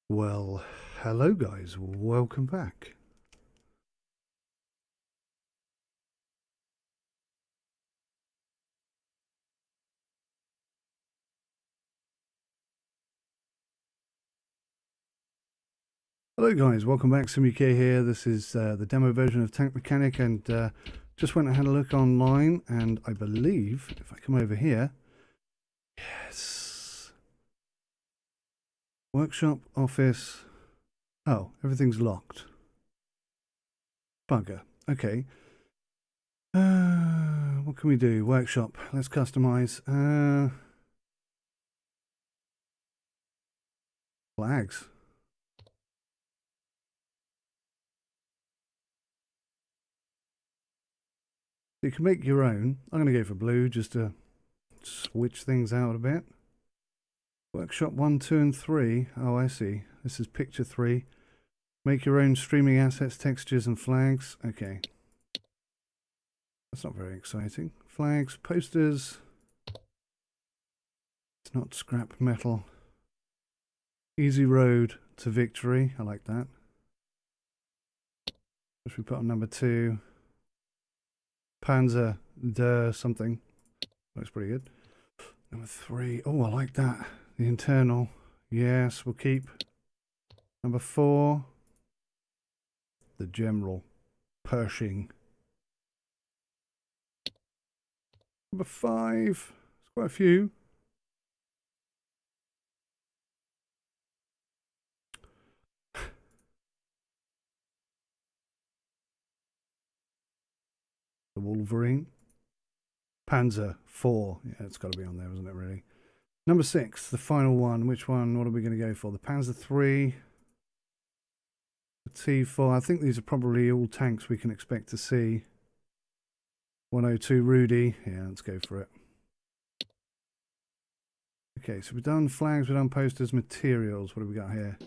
Well, hello guys, welcome back. Hello guys, welcome back. SimUK here. This is the demo version of Tank Mechanic, and just went and had a look online, and I believe, if I come over here, yes, workshop, office, oh, everything's locked. Bugger. Okay. What can we do? Workshop, let's customize. Flags. You can make your own. I'm going to go for blue just to switch things out a bit. Workshop 1, 2, and 3. Oh, I see. This is picture 3. Make your own streaming assets, textures, and flags. Okay. That's not very exciting. Flags, posters. It's not scrap metal. Easy road to victory. I like that. What should we put on number 2? Panzer der something. Looks pretty good. Number 3. Oh, I like that. The internal. Yes, we'll keep. Number 4. The general. Pershing. Number 5. There's quite a few. The Wolverine. Panzer 4. Yeah, it's got to be on there, isn't it, really? Number 6, the final one. Which one? What are we going to go for? The Panzer 3. The T4. I think these are probably all tanks we can expect to see. 102 Rudy. Yeah, let's go for it. Okay, so we've done flags, we've done posters, materials. What have we got here?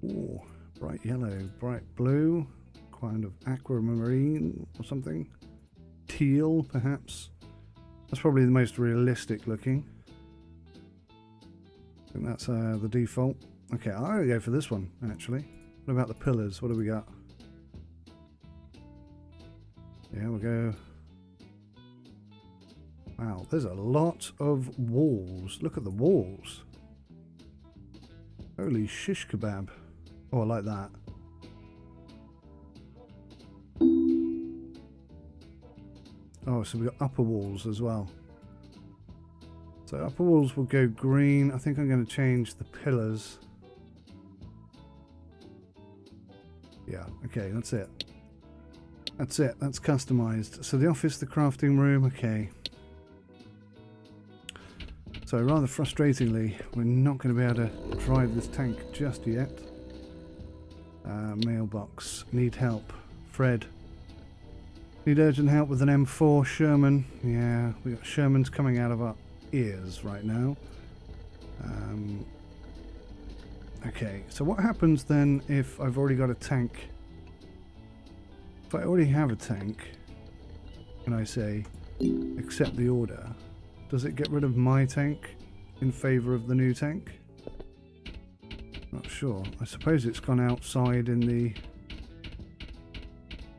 Ooh, bright yellow, bright blue, kind of aquamarine or something. Teal, perhaps. That's probably the most realistic looking. I think that's the default. Okay, I'm going to go for this one, actually. What about the pillars? What do we got? Yeah, we'll go. Wow, there's a lot of walls. Look at the walls. Holy shish kebab. Oh, I like that. Oh, so we've got upper walls as well. So upper walls will go green. I think I'm going to change the pillars. Yeah, okay, that's it. That's it, that's customized. So the office, the crafting room, okay. So rather frustratingly, we're not going to be able to drive this tank just yet. Mailbox, need help. Fred. Need urgent help with an M4 Sherman. Yeah, we got Shermans coming out of our ears right now. Okay, so what happens then if I've already got a tank? If I already have a tank, can I say accept the order? Does it get rid of my tank in favour of the new tank? Not sure. I suppose it's gone outside in the...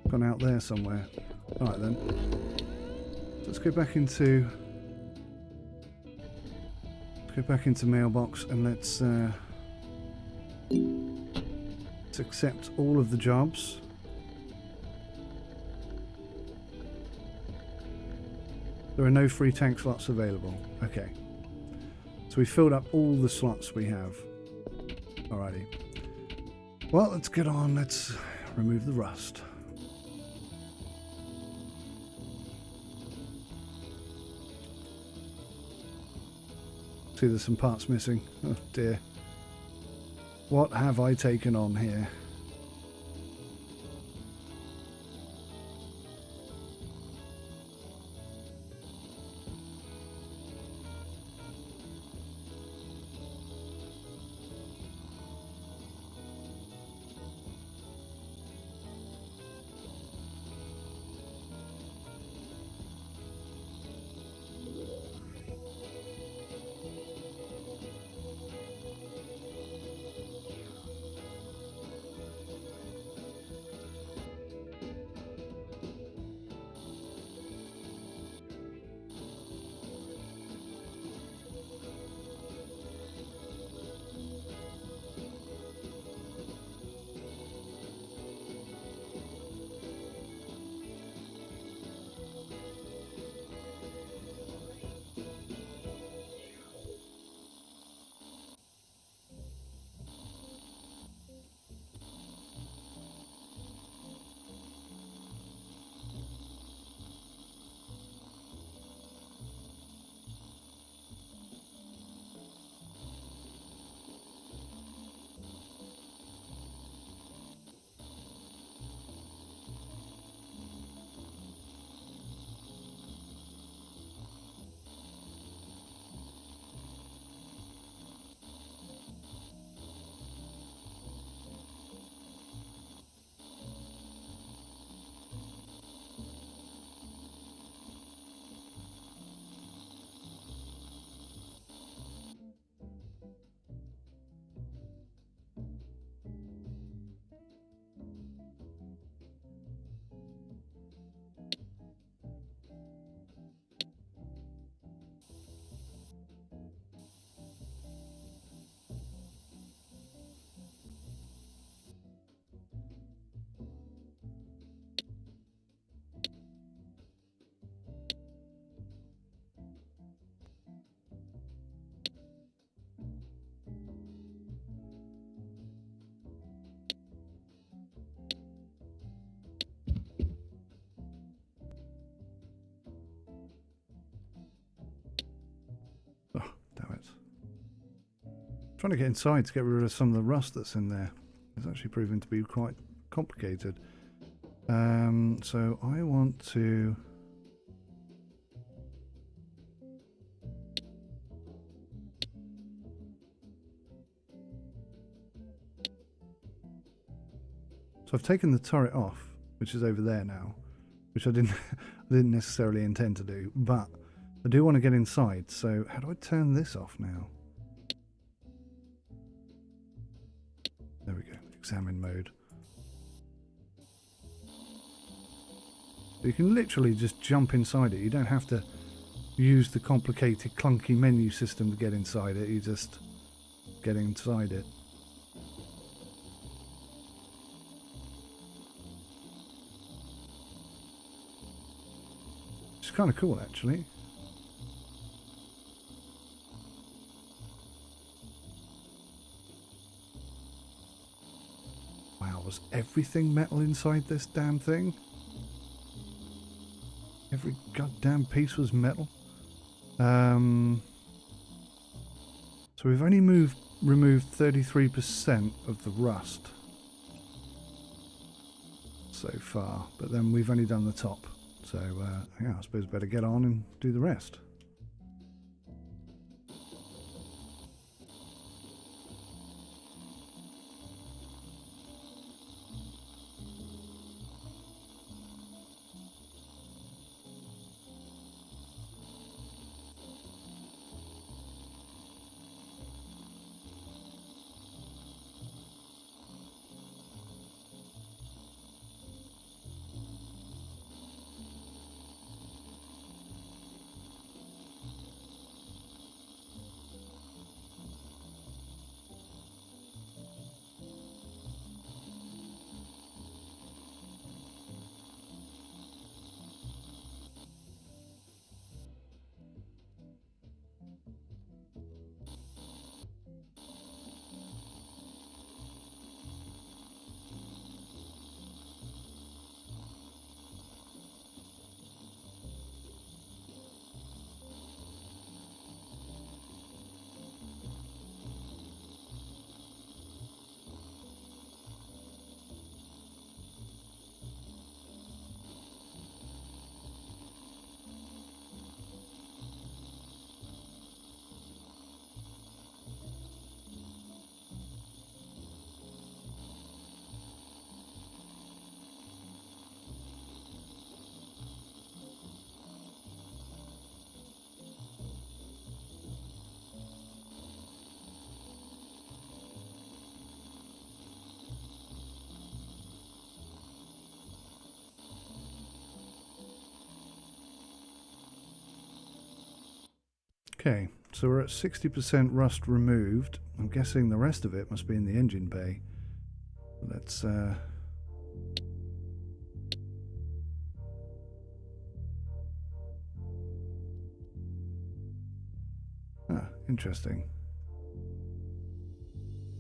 gone out there somewhere. Alright then. Let's go back into... let's go back into mailbox and let's accept all of the jobs. There are no free tank slots available. Okay. So we filled up all the slots we have. Alrighty. Well, let's get on. Let's remove the rust. See, there's some parts missing. Oh dear. What have I taken on here? Trying to get inside to get rid of some of the rust that's in there. It's actually proving to be quite complicated. So I want to... So I've taken the turret off, which is over there now, which I didn't necessarily intend to do, but I do want to get inside. So how do I turn this off now? There we go, examine mode. You can literally just jump inside it. You don't have to use the complicated, clunky menu system to get inside it. You just get inside it. It's kind of cool, actually. Wow, was everything metal inside this damn thing? Every goddamn piece was metal. So we've only removed 33% of the rust so far, but then we've only done the top. So yeah, I suppose better get on and do the rest. Okay, so we're at 60% rust removed. I'm guessing the rest of it must be in the engine bay. Let's interesting.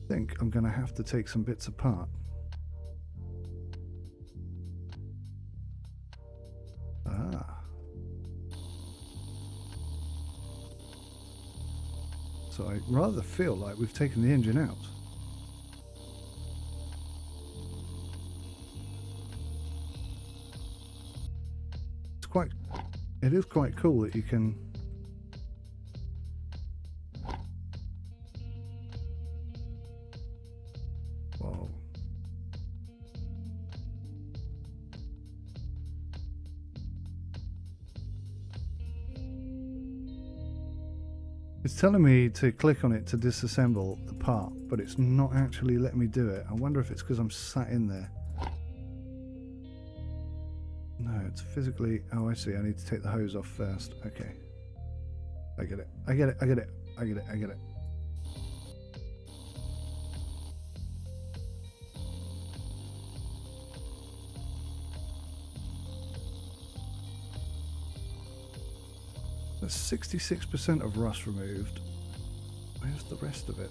I think I'm going to have to take some bits apart. So I rather feel like we've taken the engine out. It is quite cool that you can whoa. It's telling me to click on it to disassemble the part, but it's not actually letting me do it. I wonder if it's because I'm sat in there. No, it's physically... Oh, I see. I need to take the hose off first. Okay. I get it. I get it. I get it. I get it. I get it. That's 66% of rust removed. Where's the rest of it?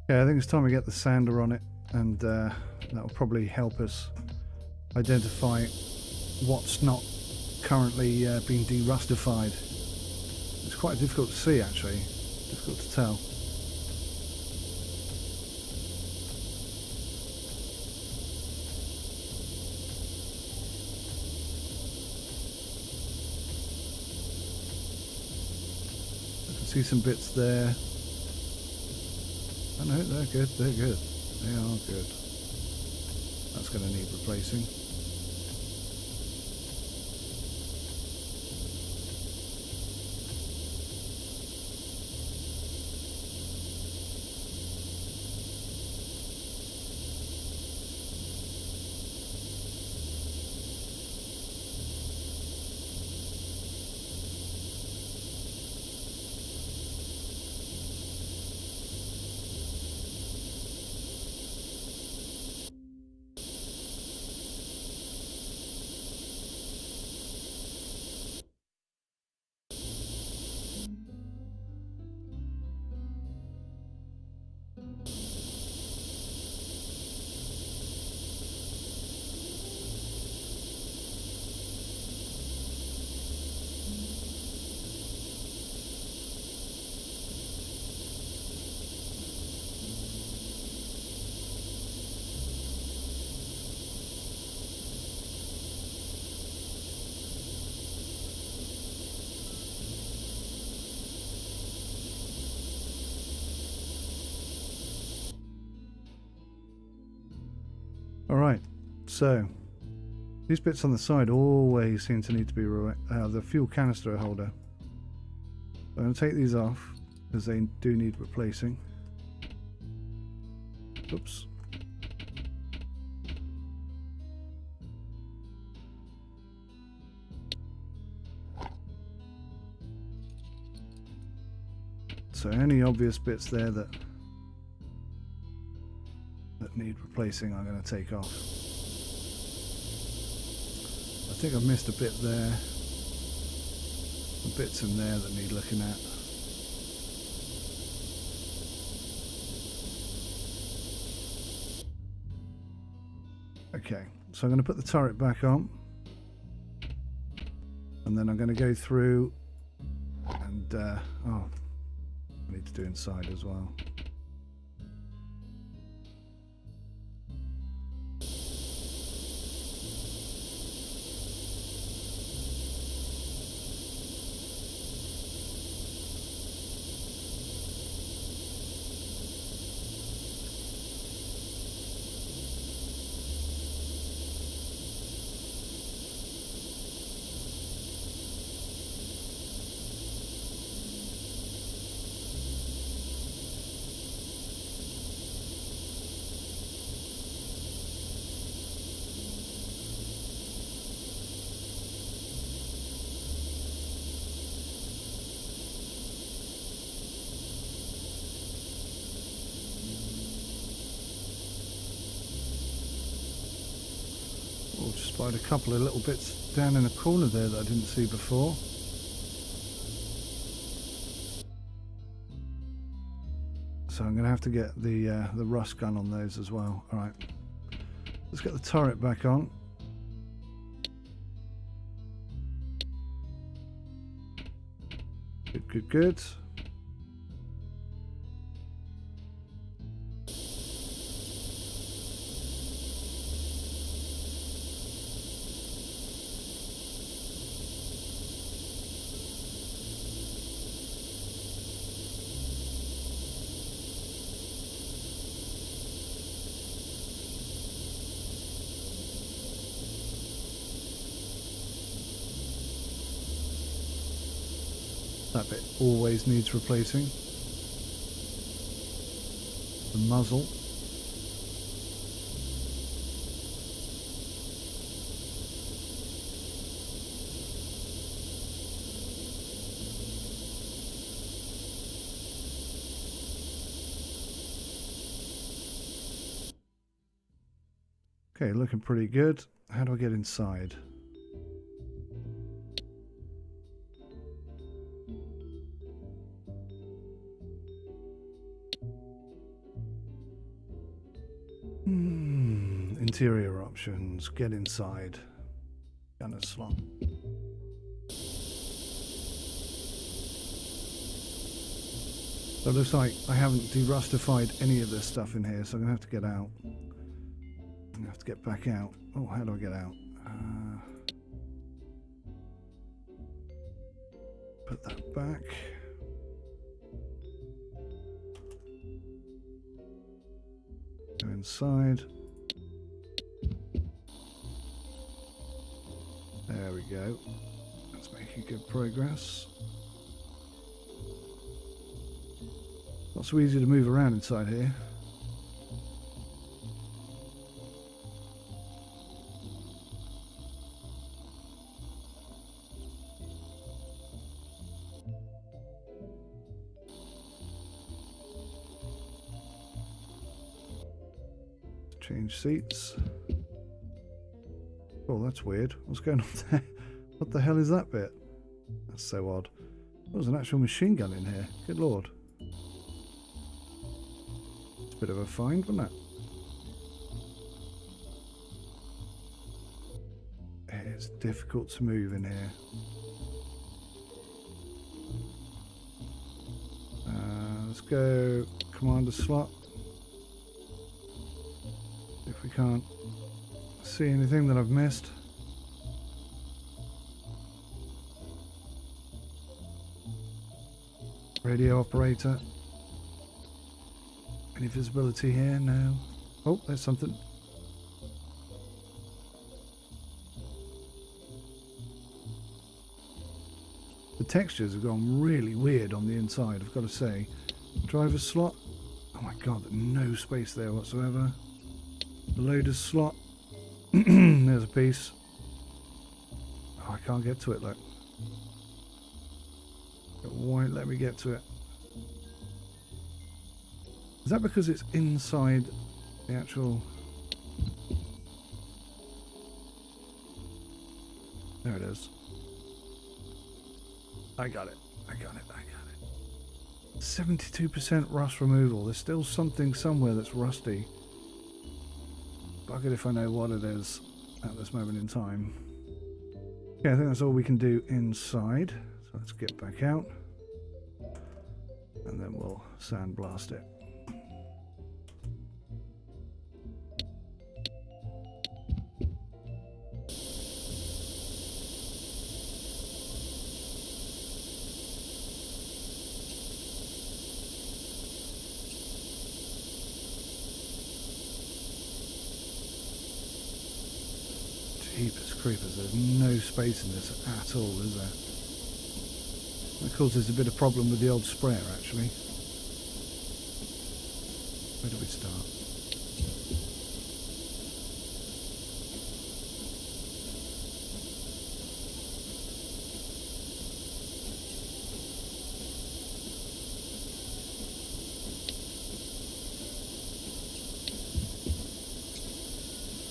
Yeah, I think it's time we get the sander on it, and that will probably help us identify what's not currently being derustified. It's quite difficult to see, actually. Difficult to tell. I can see some bits there. Oh no, they're good, they're good. They are good. That's going to need replacing. Alright, so these bits on the side always seem to need to be the fuel canister holder. I'm going to take these off because they do need replacing. Oops. So any obvious bits there that need replacing I'm going to take off. I think I've missed a bit there. Some bits in there that need looking at. Okay, so I'm going to put the turret back on, and then I'm going to go through and oh, I need to do inside as well. Just spied a couple of little bits down in the corner there that I didn't see before. So I'm going to have to get the rust gun on those as well. All right, let's get the turret back on. Good, good, good. That bit always needs replacing. The muzzle. Okay, looking pretty good. How do I get inside? Interior options. Get inside. Gunner slot. So it looks like I haven't derustified any of this stuff in here, so I'm going to have to get out. I'm going to have to get back out. Oh, how do I get out? Put that back. Go inside. There we go. That's making good progress. Not so easy to move around inside here. Change seats. Oh, that's weird. What's going on there? What the hell is that bit? That's so odd. There was an actual machine gun in here. Good lord. It's a bit of a find, wasn't it? It's difficult to move in here. Let's go commander slot. If we can't see anything that I've missed. Radio operator. Any visibility here? No. Oh, there's something. The textures have gone really weird on the inside, I've got to say. Driver's slot. Oh my god, no space there whatsoever. The loader's slot. There's a piece. Oh, I can't get to it, look. It won't let me get to it. Is that because it's inside the actual... There it is. I got it. I got it. I got it. 72% rust removal. There's still something somewhere that's rusty. Buggered if I know what it is at this moment in time. Okay, I think that's all we can do inside. So let's get back out. And then we'll sandblast it. Jeepers creepers, there's no space in this at all, is there? That causes a bit of problem with the old sprayer, actually. Where do we start?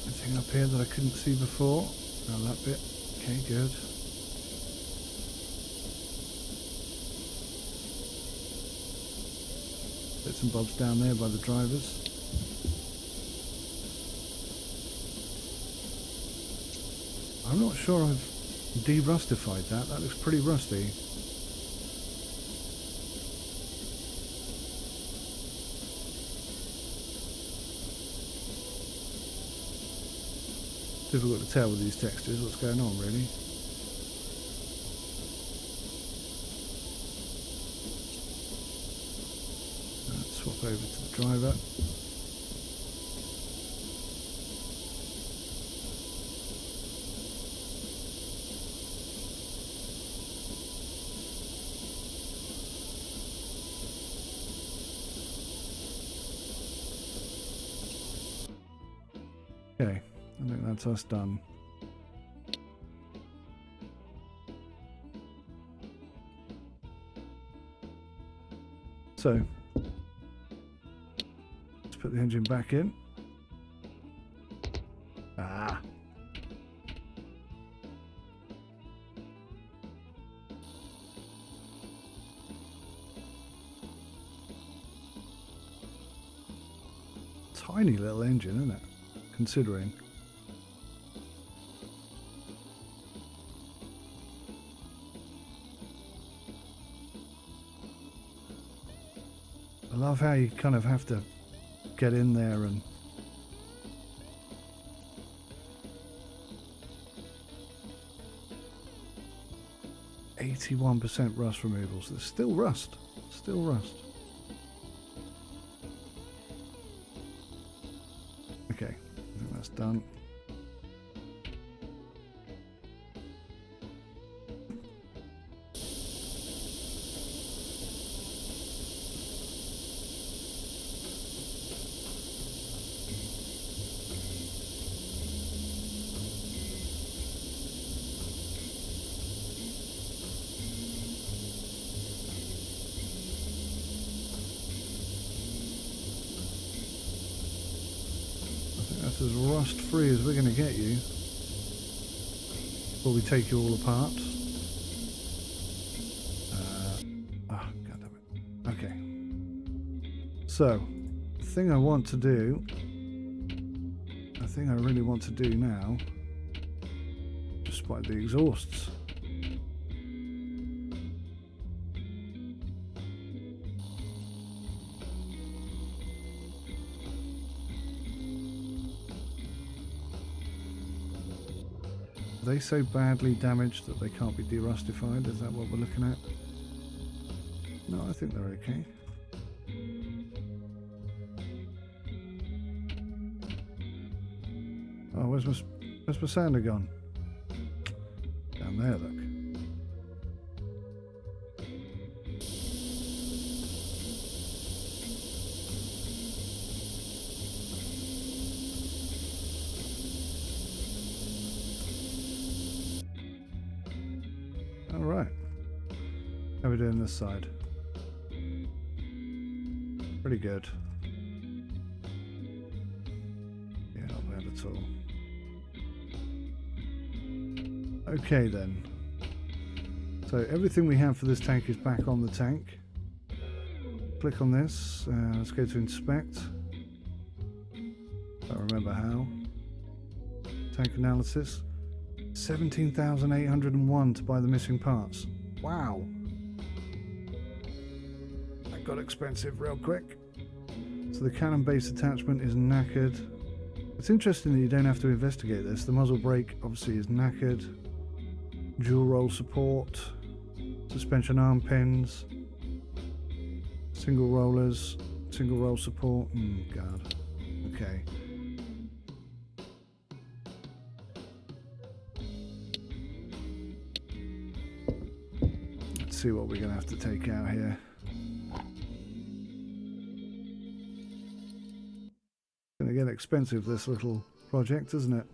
Anything up here that I couldn't see before? Oh, that bit. Okay, good. Bits and bobs down there by the drivers. I'm not sure I've de-rustified that. That looks pretty rusty. Difficult to tell with these textures what's going on, really. Let's swap over to the driver. Okay. I think that's us done. So, let's put the engine back in. Ah. Tiny little engine, isn't it? Considering. I love how you kind of have to get in there and 81% rust removals. There's still rust. Still rust. Okay, I think that's done. That's as rust free as we're going to get you before we take you all apart. God damn it. Okay. So, the thing I want to do, the thing I really want to do now, despite the exhausts. Are they so badly damaged that they can't be derustified? Is that what we're looking at? No, I think they're okay. Oh, where's my sander gone? Down there, look. Alright. How are we doing this side? Pretty good. Yeah, not bad at all. Okay then. So everything we have for this tank is back on the tank. Click on this. Let's go to inspect. Don't remember how. Tank analysis. 17,801 to buy the missing parts. Wow. That got expensive real quick. So the cannon base attachment is knackered. It's interesting that you don't have to investigate this. The muzzle brake obviously is knackered. Dual roll support. Suspension arm pins. Single rollers. Single roll support. God. Okay. See what we're going to have to take out here. Going to get expensive, this little project, isn't it?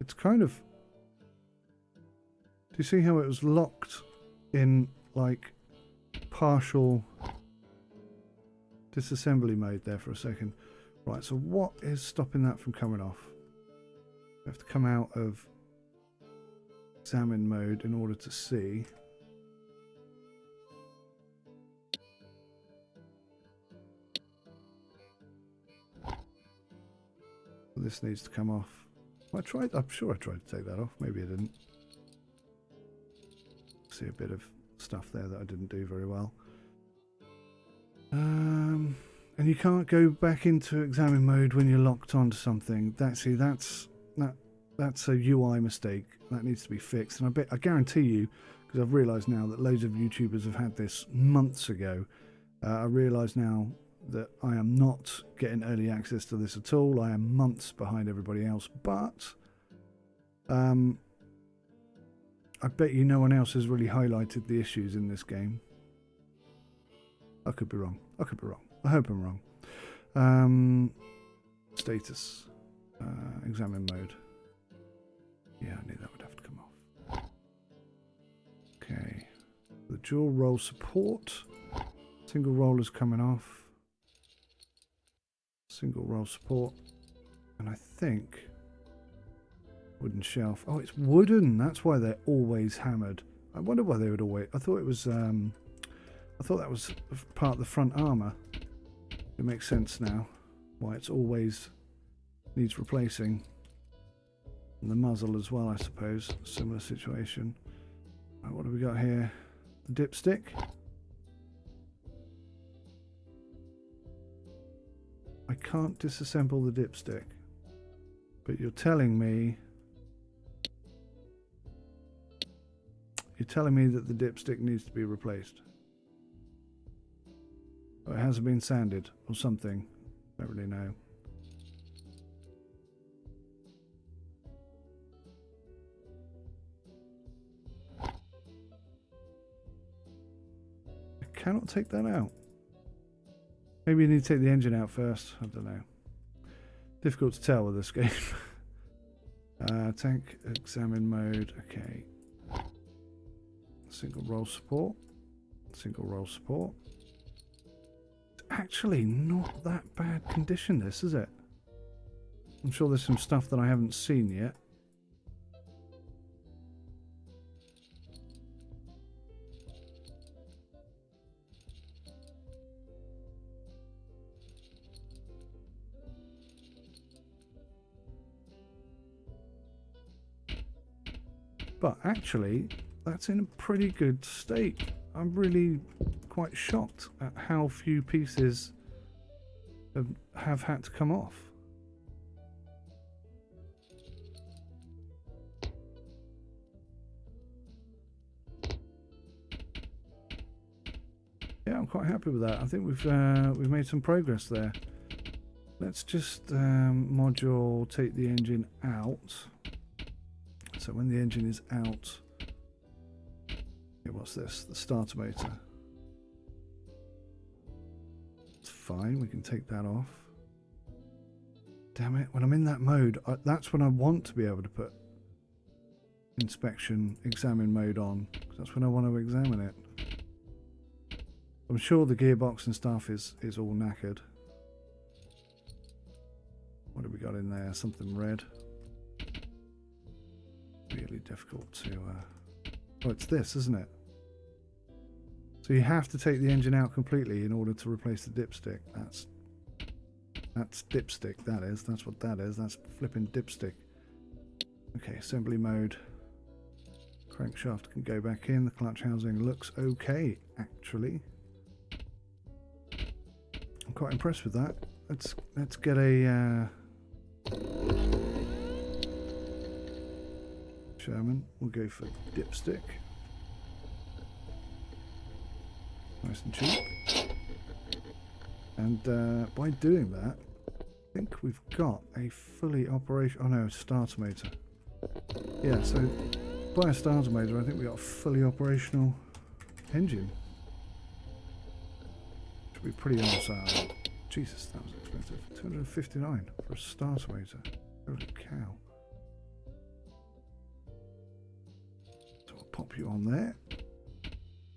It's kind of... Do you see how it was locked in, like, partial disassembly mode there for a second? Right, so what is stopping that from coming off? We have to come out of examine mode in order to see. This needs to come off. I'm sure I tried to take that off. Maybe I didn't. See a bit of stuff there that I didn't do very well. And you can't go back into examine mode when you're locked onto something. That's a UI mistake. That needs to be fixed. And I guarantee you, because I've realised now that loads of YouTubers have had this months ago. I realise now that I am not getting early access to this at all. I am months behind everybody else, but I bet you no one else has really highlighted the issues in this game. I could be wrong. I could be wrong. I hope I'm wrong. Status. Examine mode. Yeah, I knew that would have to come off. dual roll support. Single roller's coming off. Single roll support. And I think wooden shelf. Oh, it's wooden. That's why they're always hammered. I wonder why they would always. I thought it was. I thought that was part of the front armor. It makes sense now why it's always needs replacing. And the muzzle as well, I suppose. Similar situation. Right, what have we got here? The dipstick. I can't disassemble the dipstick. But you're telling me that the dipstick needs to be replaced. Or it hasn't been sanded or something. Don't really know. I cannot take that out. Maybe you need to take the engine out first. I don't know. Difficult to tell with this game. Tank examine mode. Okay. Single roll support. Single roll support. It's actually not that bad condition, this, is it? I'm sure there's some stuff that I haven't seen yet. But actually, that's in a pretty good state. I'm really quite shocked at how few pieces have had to come off. Yeah, I'm quite happy with that. I think we've made some progress there. Let's just module take the engine out. So when the engine is out, okay, what's this? The starter motor. It's fine, we can take that off. Damn it, when I'm in that mode, that's when I want to be able to put inspection, examine mode on, because that's when I want to examine it. I'm sure the gearbox and stuff is all knackered. What have we got in there? Something red. Really difficult to oh, it's this, isn't it? So you have to take the engine out completely in order to replace the dipstick. That's dipstick, that is. That's what that is. That's flipping dipstick. Okay, assembly mode. Crankshaft can go back in. The clutch housing looks okay, actually. I'm quite impressed with that. Let's get a Sherman. We'll go for dipstick. Nice and cheap. And by doing that, I think we've got a fully operational. Oh no, starter motor. Yeah, so by a starter motor, I think we got a fully operational engine. Should be pretty awesome. Jesus, that was expensive. $259 for a starter motor. Holy cow. So we'll pop you on there.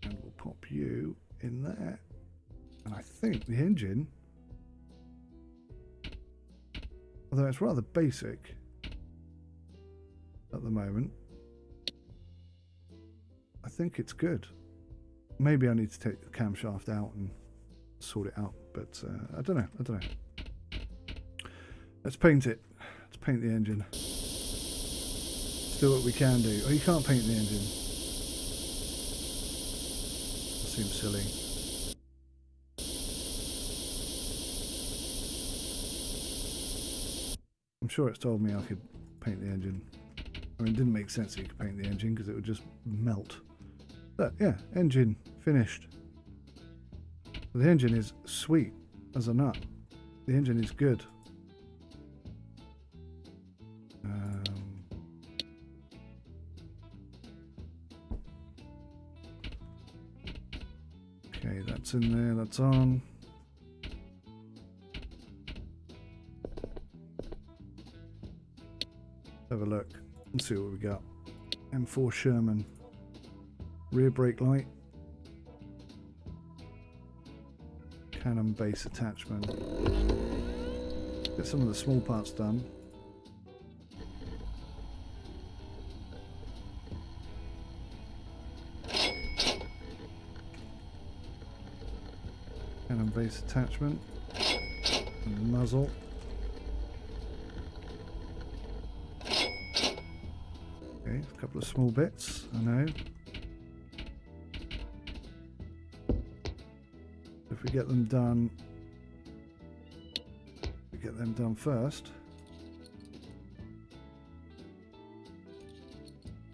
And we'll pop you in there. And I think the engine, although it's rather basic at the moment, I think it's good. Maybe I need to take the camshaft out and sort it out, but I don't know. Let's paint it. Let's paint the engine. Let's do what we can do. Oh, you can't paint the engine. That seems silly. I'm sure it's told me I could paint the engine. I mean, it didn't make sense that you could paint the engine because it would just melt. But yeah, engine finished. The engine is sweet as a nut. The engine is good. Okay, that's in there, that's on. Have a look and see what we got. M4 Sherman. Rear brake light. Cannon base attachment. Get some of the small parts done. Cannon base attachment. And muzzle. Okay, a couple of small bits, I know. If we get them done, first,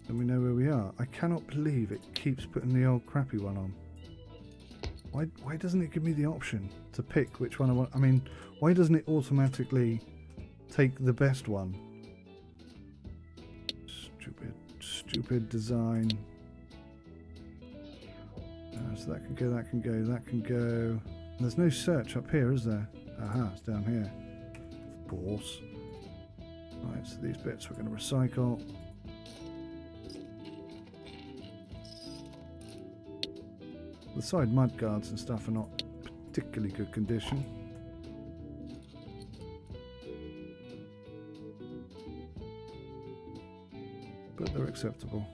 then we know where we are. I cannot believe it keeps putting the old crappy one on. Why doesn't it give me the option to pick which one I want? I mean, why doesn't it automatically take the best one? Stupid design. So that can go, that can go, that can go. There's no search up here, is there? Aha, it's down here. Of course. Right, so these bits we're going to recycle. The side mud guards and stuff are not particularly good condition. But they're acceptable.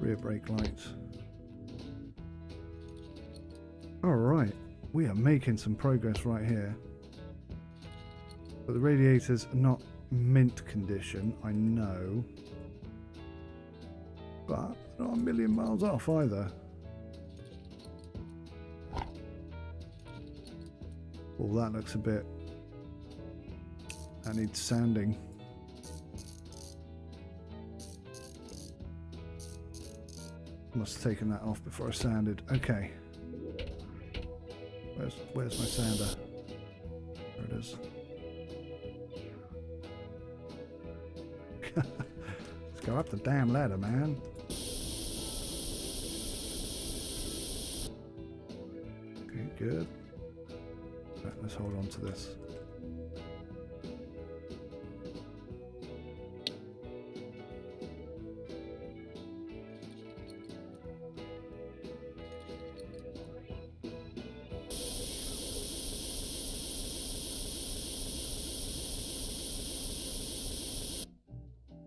Rear brake lights. Alright, we are making some progress right here. But the radiators are not mint condition, I know. But not a million miles off either. Oh, that looks a bit... that needs sanding. Must have taken that off before I sanded. Okay. Where's my sander? There it is. Let's go up the damn ladder, man. Okay, good. Right, let's hold on to this.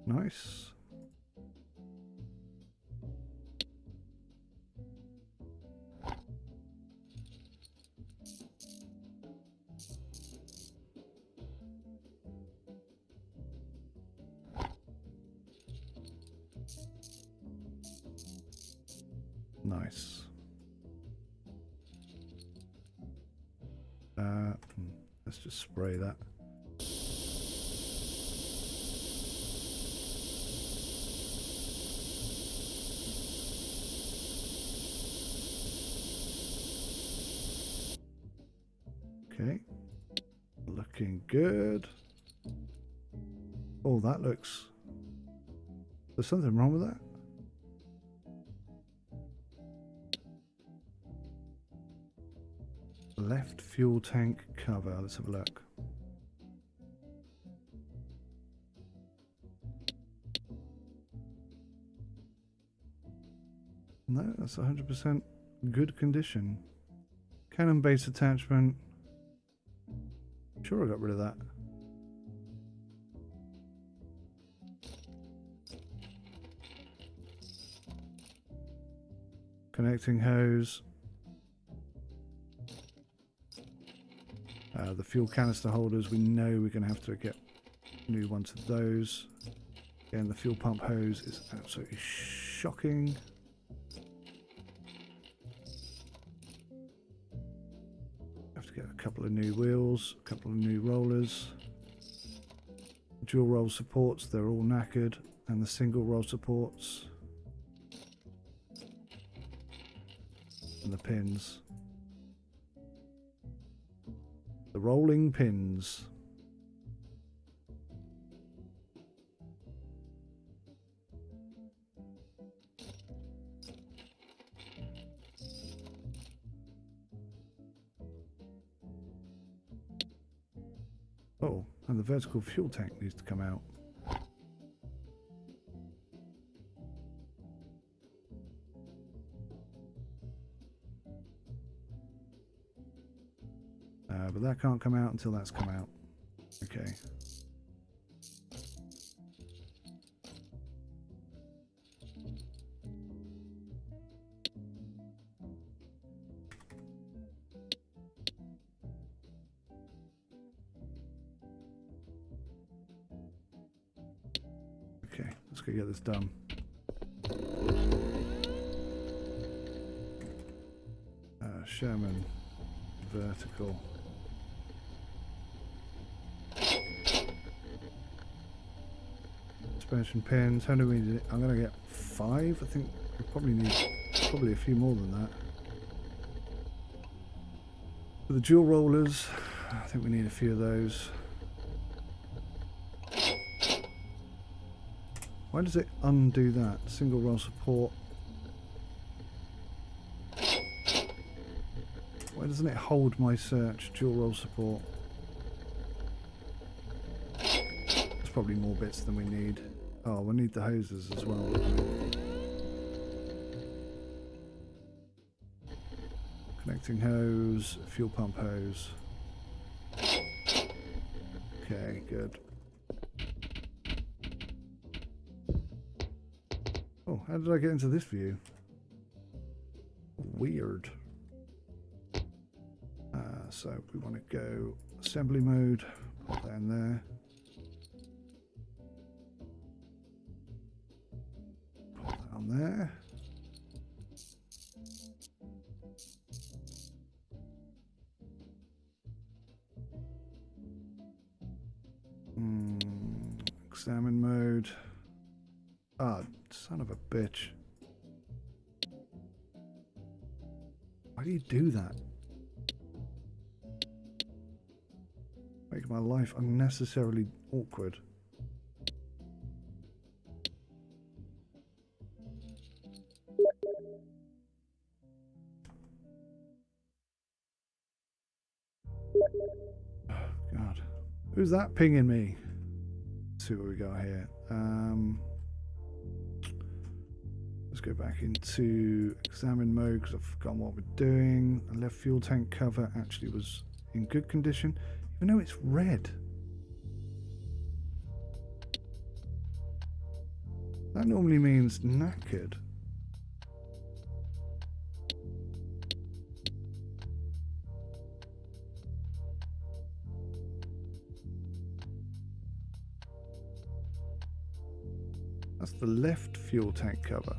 Nice. Nice. Let's just spray that. Okay, looking good. Oh, that looks... there's something wrong with that? Left fuel tank cover. Let's have a look. No, that's 100% good condition. Cannon base attachment. Sure, I got rid of that. Connecting hose. The fuel canister holders, we know we're going to have to get new ones of those. Again, the fuel pump hose is absolutely shocking. Have to get a couple of new wheels, a couple of new rollers. Dual roll supports, they're all knackered, and the single roll supports. And the pins. The rolling pins. Oh, and the vertical fuel tank needs to come out. But that can't come out until that's come out. Okay. Okay, let's go get this done. Sherman, vertical. Suspension pins. How do we do it? I'm going to get 5. I think we probably need a few more than that. For the dual rollers, I think we need a few of those. Why does it undo that? Single roll support. Why doesn't it hold my search? Dual roll support. There's probably more bits than we need. Oh, we need the hoses as well. Connecting hose, fuel pump hose. Okay, good. Oh, how did I get into this view? Weird. So we want to go assembly mode, put that in there. Put that on there. Examine mode. Ah, son of a bitch. Why do you do that? Make my life unnecessarily awkward. Oh, God. Who's that pinging me? Let's see what we got here. Let's go back into examine mode because I've forgotten what we're doing. The left fuel tank cover actually was in good condition. Even though it's red. That normally means knackered. That's the left fuel tank cover.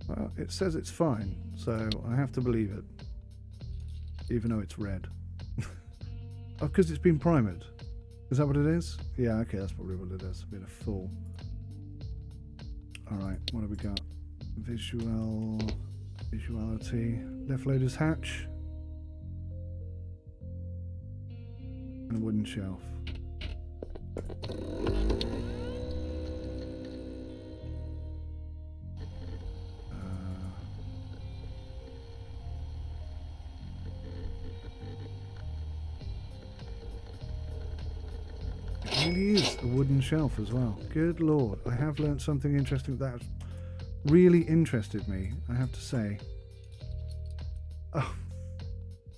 Well, it says it's fine, so I have to believe it. Even though it's red. Oh, because it's been primered. Is that what it is? Yeah, okay, that's probably what it is. I've been a fool. Alright, what have we got? Visuality. Left loader's hatch. And a wooden shelf. It really is a wooden shelf as well. Good lord, I have learnt something interesting that really interested me, I have to say. Oh,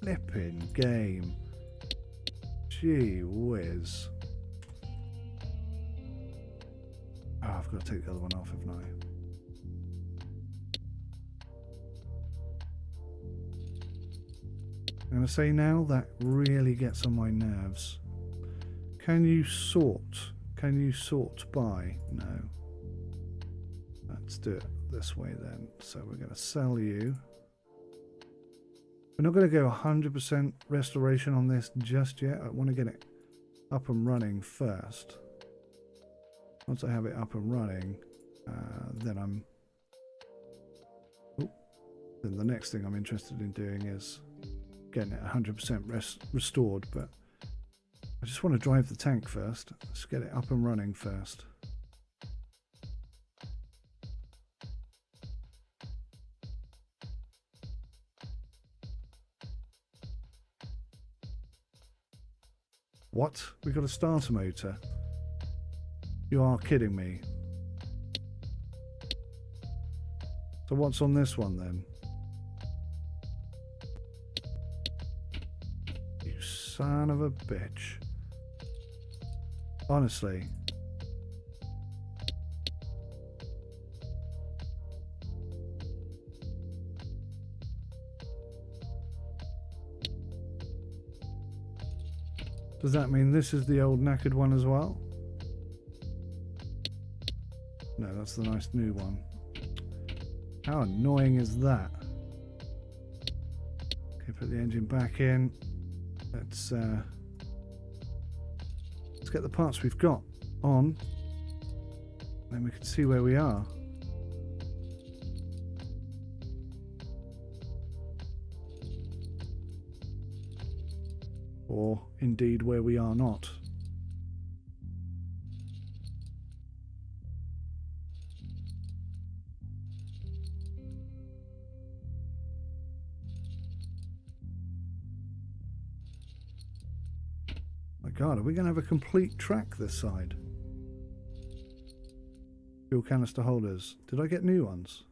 flipping game. Gee whiz. Oh, I've got to take the other one off, haven't I? I'm going to say now, that really gets on my nerves. Can you sort? Can you sort by? No. Let's do it this way then. So we're going to sell you. We're not going to go 100% restoration on this just yet. I want to get it up and running first. Once I have it up and running, then then the next thing I'm interested in doing is getting it 100% restored, but I just want to drive the tank first. Let's get it up and running first. What? We got a starter motor? You are kidding me. So what's on this one then? Son of a bitch. Honestly. Does that mean this is the old knackered one as well? No, that's the nice new one. How annoying is that? Okay, put the engine back in. Let's get the parts we've got on. Then we can see where we are. Or indeed where we are not. My God, are we going to have a complete track this side? Fuel canister holders. Did I get new ones?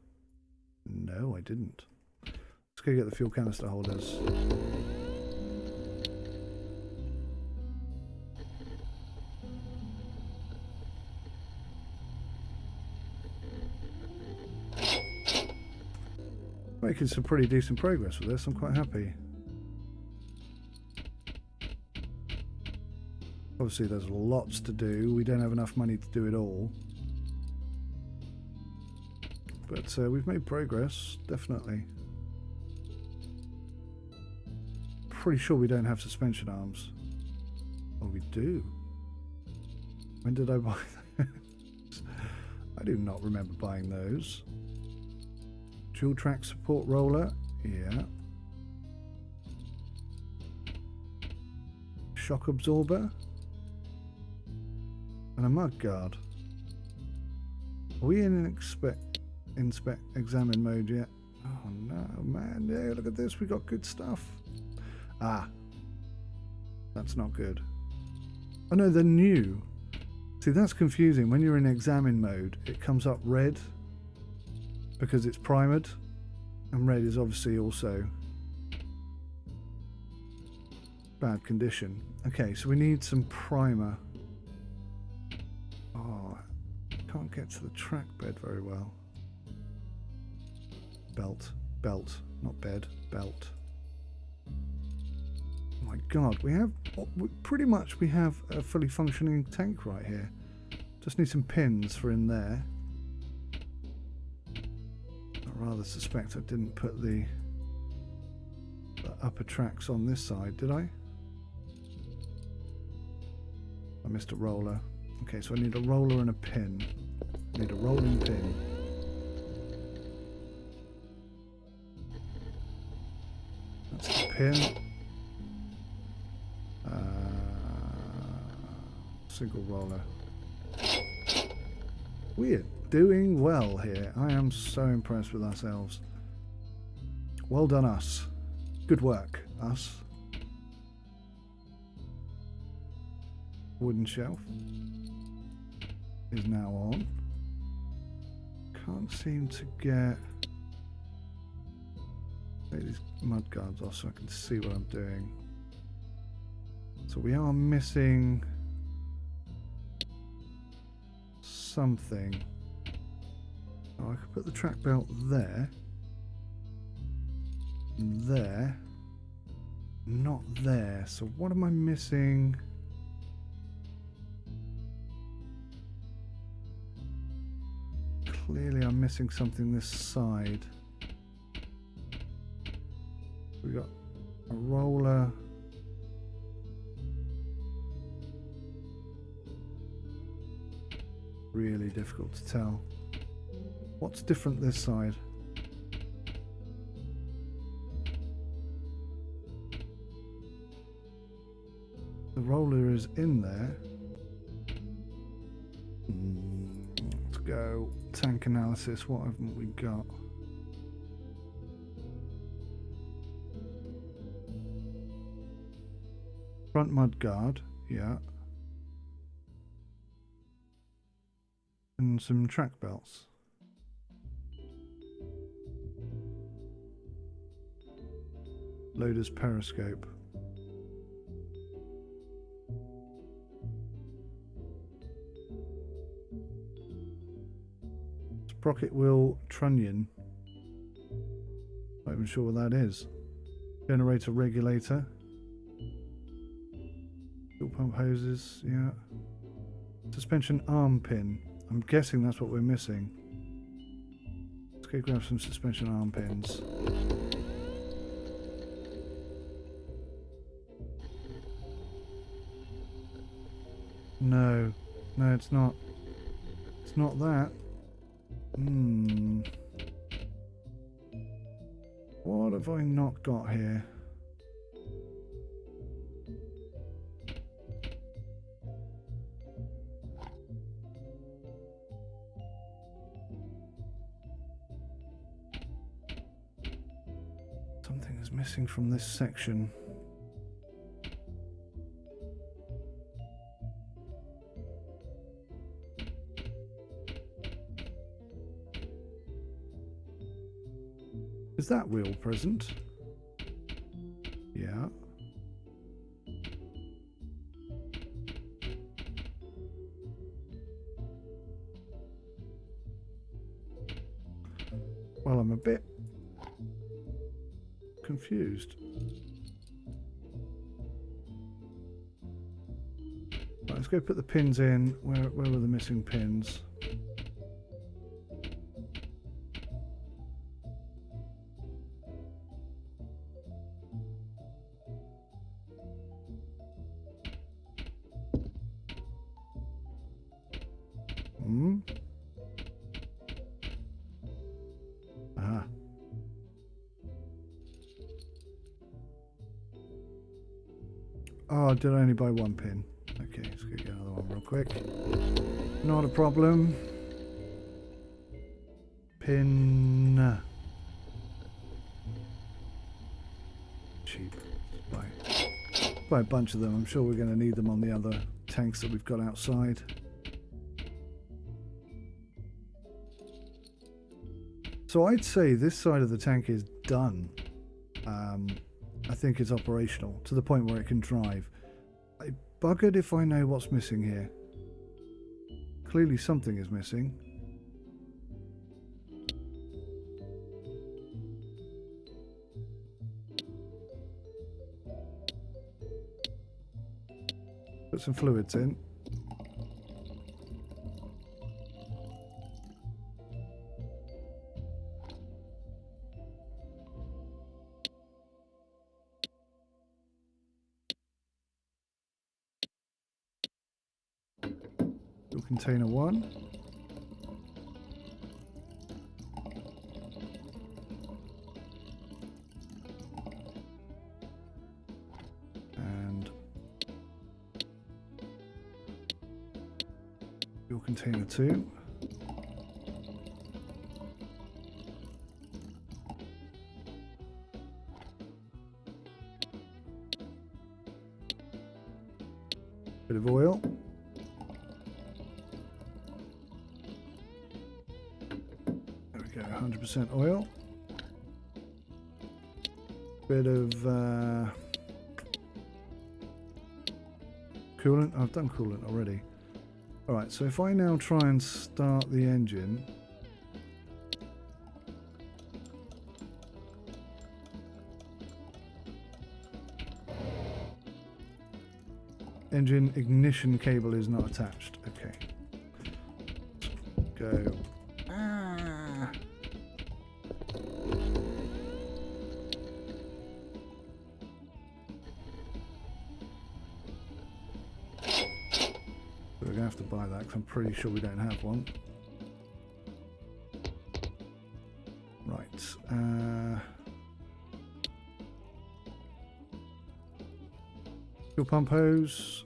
No, I didn't. Let's go get the fuel canister holders. Making some pretty decent progress with this. I'm quite happy. Obviously there's lots to do. We don't have enough money to do it all. But we've made progress, definitely. Pretty sure we don't have suspension arms. Oh, we do. When did I buy those? I do not remember buying those. Dual track support roller, yeah. Shock absorber. And a mud guard. Are we in examine mode yet? Oh no, man. Yeah, look at this. We got good stuff. Ah. That's not good. Oh no, they're new. See, that's confusing. When you're in examine mode, it comes up red because it's primered. And red is obviously also bad condition. Okay, so we need some primer. Oh, can't get to the track bed very well. Belt, not bed, belt. Oh my God, we have pretty much we have a fully functioning tank right here. Just need some pins for in there. I rather suspect I didn't put the upper tracks on this side, did I? I missed a roller. Okay, so I need a roller and a pin. I need a rolling pin. That's the pin. Single roller. We're doing well here. I am so impressed with ourselves. Well done, us. Good work, us. Wooden shelf is now on. Can't seem to get these mud guards off so I can see what I'm doing. So we are missing something. Oh, I could put the track belt there. There. Not there. So what am I missing? Clearly I'm missing something this side. We got a roller. Really difficult to tell. What's different this side? The roller is in there. Let's go tank analysis. What haven't we got? Front mud guard, yeah. And some track belts. Loader's periscope. Sprocket wheel trunnion. Not even sure what that is. Generator regulator. Fuel pump hoses, yeah. Suspension arm pin. I'm guessing that's what we're missing. Let's go grab some suspension arm pins. No. No, it's not. It's not that. What have I not got here? Something is missing from this section. Is that wheel present? Yeah. Well, I'm a bit confused. Right, let's go put the pins in. Where were the missing pins? Aha. Oh, did I only buy one pin? Okay, let's go get another one real quick. Not a problem. Pin. Cheap. Buy a bunch of them. I'm sure we're going to need them on the other tanks that we've got outside. So I'd say this side of the tank is done. I think it's operational to the point where it can drive. I buggered if I know what's missing here. Clearly something is missing. Put some fluids in. Container 1. And your container 2. Bit of oil. There we go, 100% oil. Bit of coolant. I've done coolant already. Alright, so if I now try and start the engine. Engine ignition cable is not attached. Okay. Go. Ah. We're going to have to buy that because I'm pretty sure we don't have one. Right. Fuel pump hose,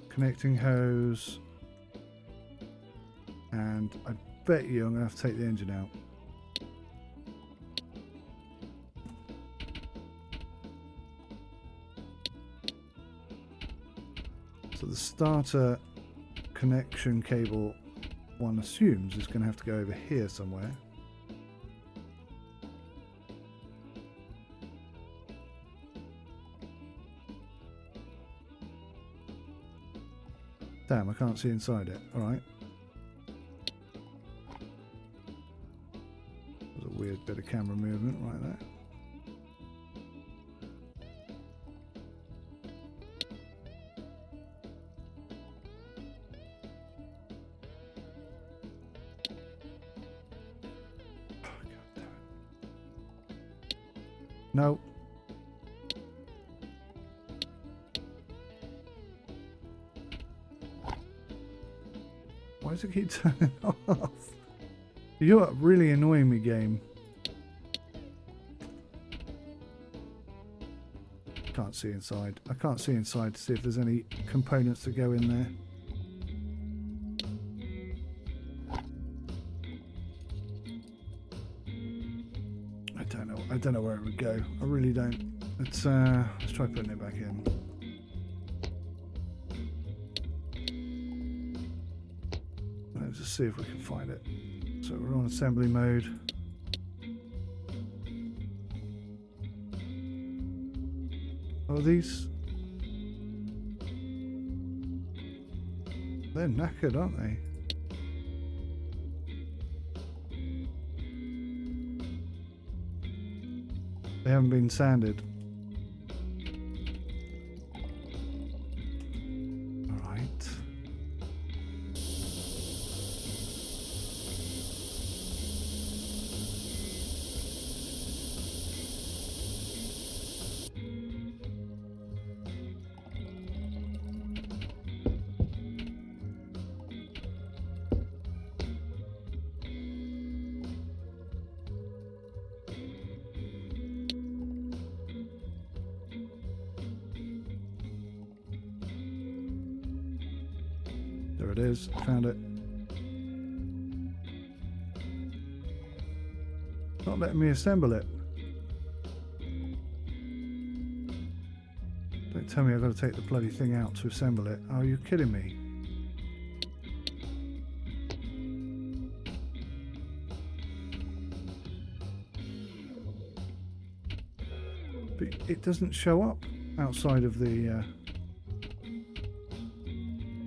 connecting hose, and I bet you I'm going to have to take the engine out. So the starter connection cable, one assumes, is going to have to go over here somewhere. Damn, I can't see inside it. Alright. Bit of camera movement right there. No. Why does it keep turning off? You're really annoying me, game. Can't see inside. I can't see inside to see if there's any components that go in there. I don't know where it would go. I really don't. Let's try putting it back in. Let's just see if we can find it. So we're on assembly mode. Oh, these... They're knackered, aren't they? They haven't been sanded. All right. There it is. Found it. Not letting me assemble it. Don't tell me I've got to take the bloody thing out to assemble it. Are you kidding me? But it doesn't show up outside of the...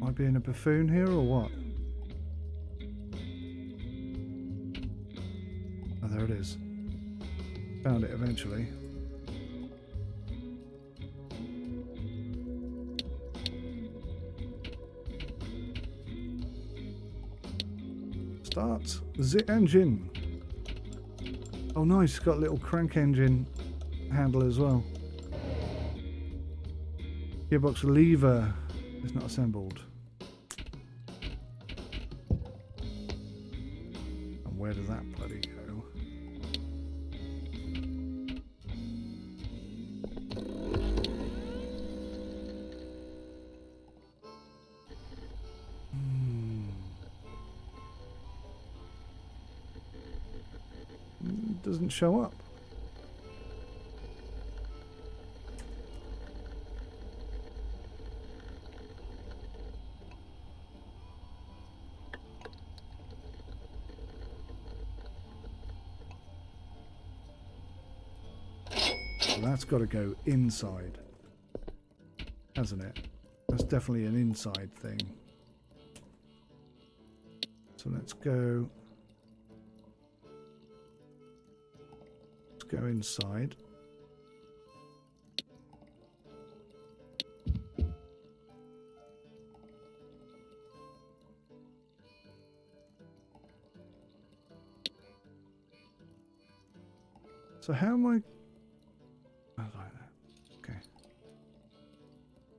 Am I being a buffoon here or what? Oh, there it is. Found it eventually. Start the engine. Oh nice, got a little crank engine handle as well. Gearbox lever is not assembled. And where does that bloody go? It doesn't show up. That's got to go inside, hasn't it? That's definitely an inside thing. So let's go inside. So how am I... like that. Okay.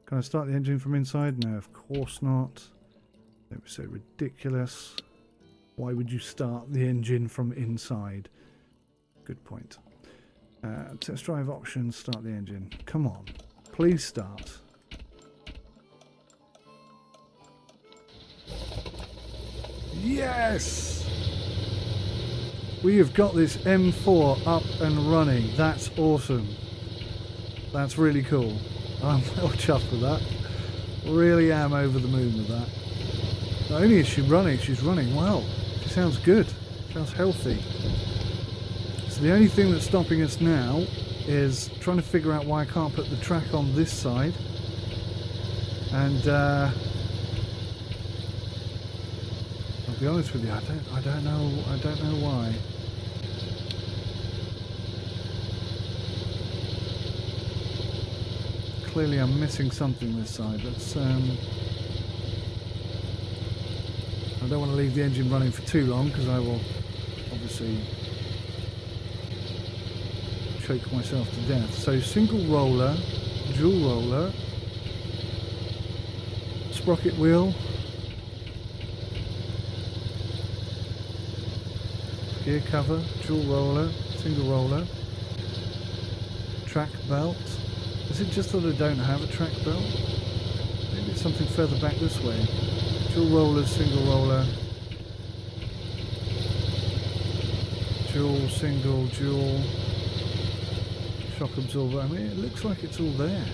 Can I start the engine from inside? No, of course not. That was so ridiculous. Why would you start the engine from inside? Good point. Test drive options, start the engine. Come on. Please start. Yes! We have got this M4 up and running. That's awesome. That's really cool. I'm well chuffed with that. Really am over the moon with that. Not only is she running, she's running well. She sounds good. Sounds healthy. So the only thing that's stopping us now is trying to figure out why I can't put the track on this side. And I'll be honest with you, I don't know why. clearly I'm missing something this side. Let's I don't want to leave the engine running for too long because I will obviously choke myself to death. So single roller, dual roller, sprocket wheel, gear cover, dual roller, single roller, track belt. Is it just that I don't have a track belt? Maybe it's something further back this way. Dual rollers, single roller, dual, single, dual, shock absorber. I mean, it looks like it's all there.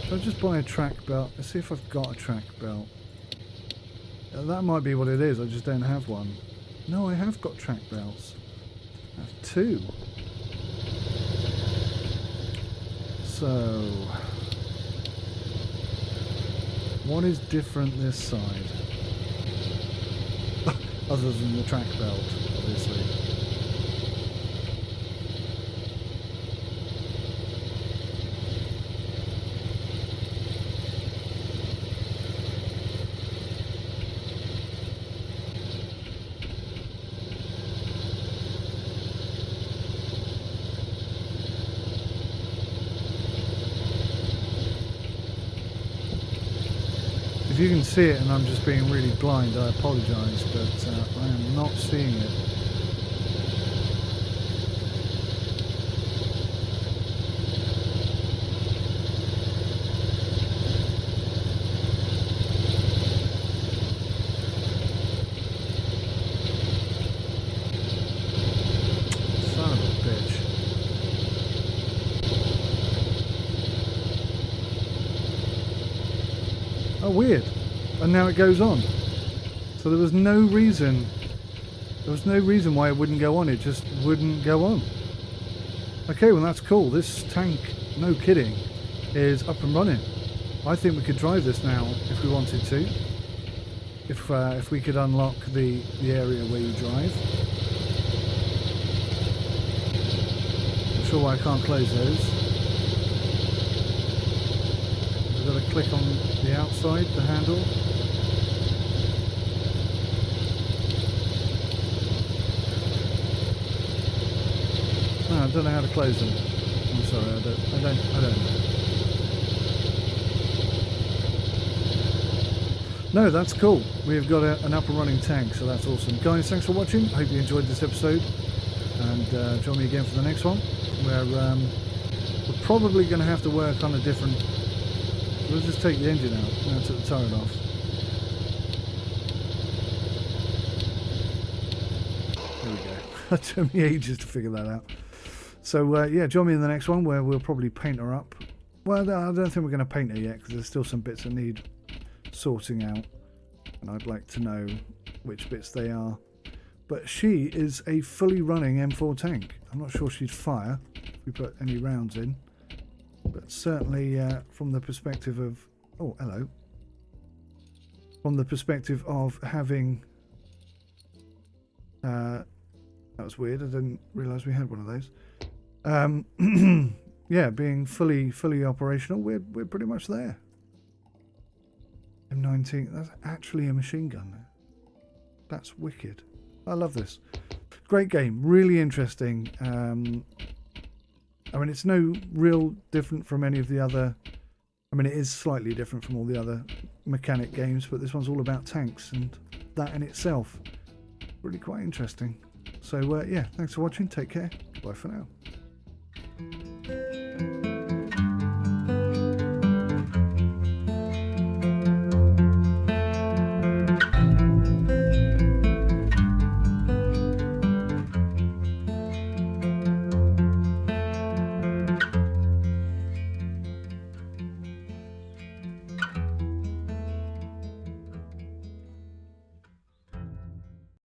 So I'll just buy a track belt. Let's see if I've got a track belt. That might be what it is, I just don't have one. No, I have got track belts. I have two. So, what is different this side? Other than the track belt, obviously. If you can see it and I'm just being really blind, I apologise, but I am not seeing it. Son of a bitch. Oh, weird. And now it goes on. So there was no reason why it wouldn't go on. It just wouldn't go on. Okay, well that's cool. This tank, no kidding, is up and running. I think we could drive this now if we wanted to. If we could unlock the area where you drive. Not sure why I can't close those. I've got to click on the outside, the handle. No, I don't know how to close them. I'm sorry, I don't know. No, that's cool. We've got an up and running tank, so that's awesome. Guys, thanks for watching. Hope you enjoyed this episode. And join me again for the next one, where we're probably going to have to work on a different... We'll just take the engine out. Now took the turret off. There we go. That took me ages to figure that out. So yeah, join me in the next one where we'll probably paint her up. Well, I don't think we're going to paint her yet because there's still some bits that need sorting out. And I'd like to know which bits they are. But she is a fully running M4 tank. I'm not sure she'd fire if we put any rounds in. But certainly from the perspective of... Oh, hello. From the perspective of having... that was weird. I didn't realise we had one of those. Yeah, being fully operational, we're pretty much there. M19, that's actually a machine gun. That's wicked. I love this. Great game, really interesting. I mean, it's no real different from any of the other... I mean, it is slightly different from all the other mechanic games, but this one's all about tanks, and that in itself, really quite interesting. So, yeah, thanks for watching. Take care. Bye for now.